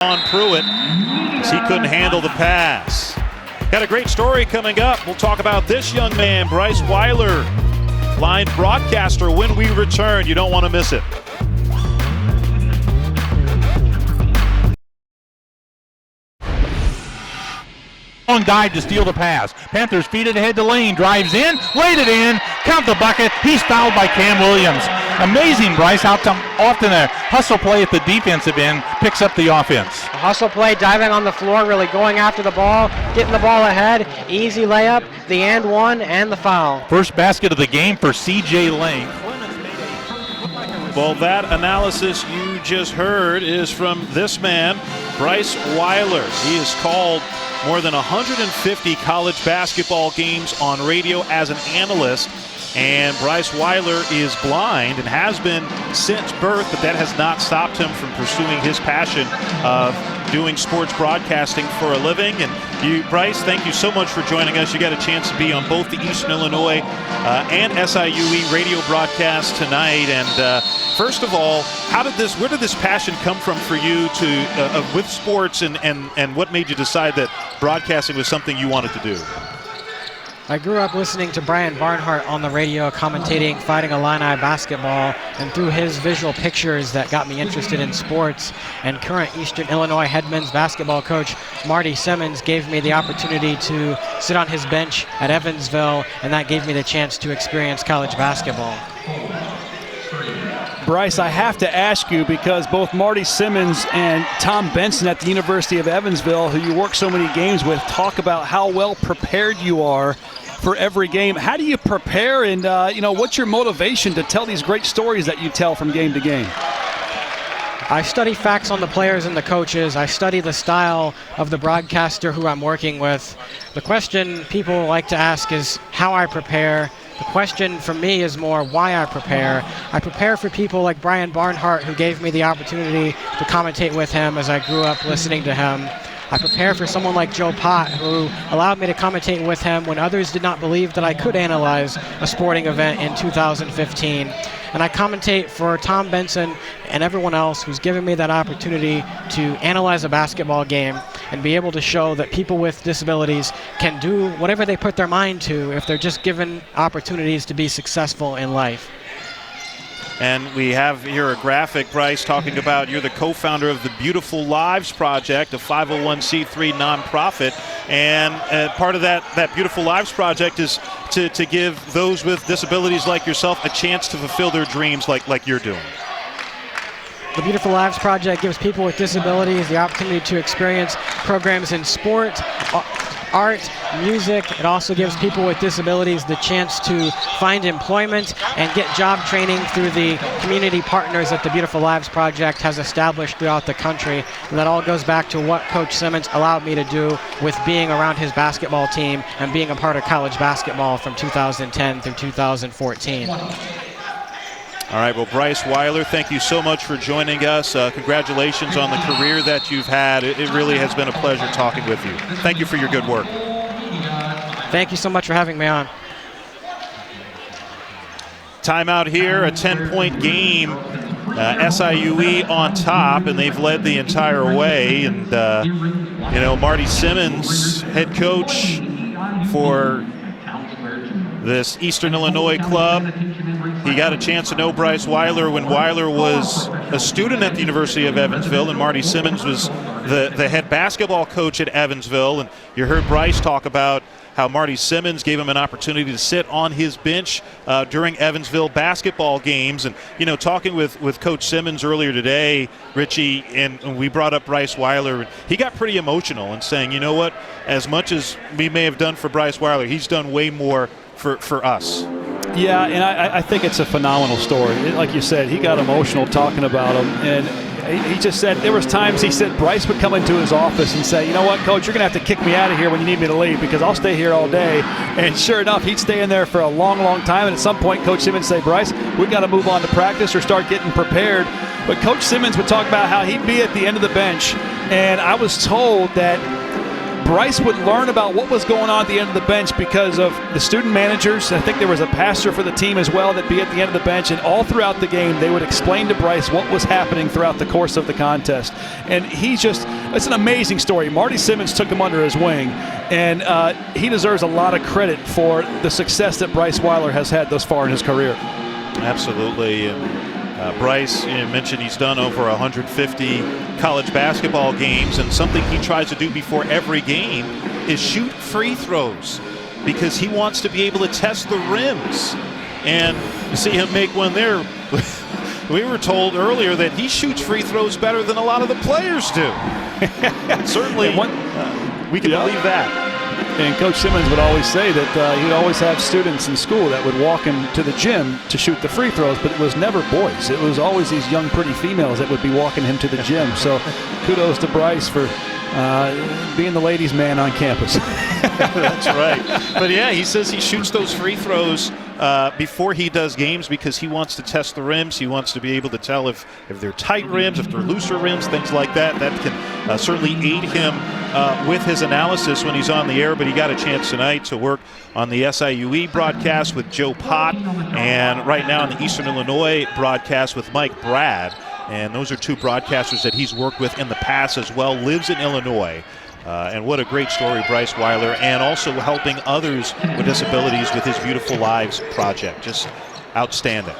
on Pruitt as he couldn't handle the pass. Got a great story coming up. We'll talk about this young man, Bryce Weiler, blind broadcaster, when we return. You don't want to miss it. Long dive to steal the pass. Panthers feed it ahead to Lane. Drives in, laid it in, count the bucket. He's fouled by Cam Williams. Amazing, Bryce, how often a hustle play at the defensive end picks up the offense. A hustle play, diving on the floor, really going after the ball, getting the ball ahead. Easy layup, the and one, and the foul. First basket of the game for C.J. Lane. Well, that analysis you just heard is from this man, Bryce Weiler. He has called more than 150 college basketball games on radio as an analyst. And Bryce Weiler is blind and has been since birth, but that has not stopped him from pursuing his passion of doing sports broadcasting for a living. And you, Bryce, thank you so much for joining us. You got a chance to be on both the Eastern Illinois and SIUE radio broadcast tonight. And first of all, where did this passion come from for you with sports, and what made you decide that broadcasting was something you wanted to do? I grew up listening to Brian Barnhart on the radio commentating Fighting Illini basketball, and through his visual pictures that got me interested in sports. And current Eastern Illinois head men's basketball coach Marty Simmons gave me the opportunity to sit on his bench at Evansville, and that gave me the chance to experience college basketball. Bryce, I have to ask you, because both Marty Simmons and Tom Benson at the University of Evansville, who you work so many games with, talk about how well prepared you are for every game. How do you prepare, and what's your motivation to tell these great stories that you tell from game to game? I study facts on the players and the coaches. I study the style of the broadcaster who I'm working with. The question people like to ask is how I prepare. The question for me is more why I prepare. I prepare for people like Brian Barnhart, who gave me the opportunity to commentate with him as I grew up listening to him. I prepare for someone like Joe Pott, who allowed me to commentate with him when others did not believe that I could analyze a sporting event in 2015. And I commentate for Tom Benson and everyone else who's given me that opportunity to analyze a basketball game and be able to show that people with disabilities can do whatever they put their mind to if they're just given opportunities to be successful in life. And we have here a graphic, Bryce, talking about you're the co-founder of the Beautiful Lives Project, a 501c3 nonprofit. And part of that Beautiful Lives Project is to give those with disabilities like yourself a chance to fulfill their dreams like you're doing. The Beautiful Lives Project gives people with disabilities the opportunity to experience programs in sport, art, music. It also gives people with disabilities the chance to find employment and get job training through the community partners that the Beautiful Lives Project has established throughout the country. And that all goes back to what Coach Simmons allowed me to do with being around his basketball team and being a part of college basketball from 2010 through 2014. All right, well, Bryce Weiler, thank you so much for joining us. Congratulations on the career that you've had. It really has been a pleasure talking with you. Thank you for your good work. Thank you so much for having me on. Timeout here, a 10-point game. SIUE on top, and they've led the entire way. And, Marty Simmons, head coach for this Eastern Illinois club. He got a chance to know Bryce Weiler when Weiler was a student at the University of Evansville, and Marty Simmons was the head basketball coach at Evansville. And you heard Bryce talk about how Marty Simmons gave him an opportunity to sit on his bench during Evansville basketball games. And, talking with Coach Simmons earlier today, Richie, and we brought up Bryce Weiler, he got pretty emotional and saying, you know what, as much as we may have done for Bryce Weiler, he's done way more for us. Yeah, and I think it's a phenomenal story. Like you said, he got emotional talking about him, and he just said there was times he said Bryce would come into his office and say, you know what, Coach, you're going to have to kick me out of here when you need me to leave because I'll stay here all day. And sure enough, he'd stay in there for a long, long time, and at some point Coach Simmons would say, Bryce, we got to move on to practice or start getting prepared. But Coach Simmons would talk about how he'd be at the end of the bench, and I was told that Bryce would learn about what was going on at the end of the bench because of the student managers. I think there was a pastor for the team as well that'd be at the end of the bench, and all throughout the game they would explain to Bryce what was happening throughout the course of the contest. And it's an amazing story. Marty Simmons took him under his wing, and he deserves a lot of credit for the success that Bryce Weiler has had thus far in his career. Absolutely. And Bryce, you mentioned he's done over 150 college basketball games, and something he tries to do before every game is shoot free throws because he wants to be able to test the rims. And you see him make one there. We were told earlier that he shoots free throws better than a lot of the players do. Certainly, we can believe that. And Coach Simmons would always say that he'd always have students in school that would walk him to the gym to shoot the free throws, but it was never boys. It was always these young, pretty females that would be walking him to the gym. So kudos to Bryce for being the ladies' man on campus. That's right. But yeah, he says he shoots those free throws before he does games because he wants to test the rims. He wants to be able to tell if they're tight rims, if they're looser rims, things like that. That can certainly aid him with his analysis when he's on the air. But he got a chance tonight to work on the SIUE broadcast with Joe Pott, and right now on the Eastern Illinois broadcast with Mike Brad. And those are two broadcasters that he's worked with in the past as well, lives in Illinois. And what a great story, Bryce Weiler, and also helping others with disabilities with his Beautiful Lives project. Just outstanding.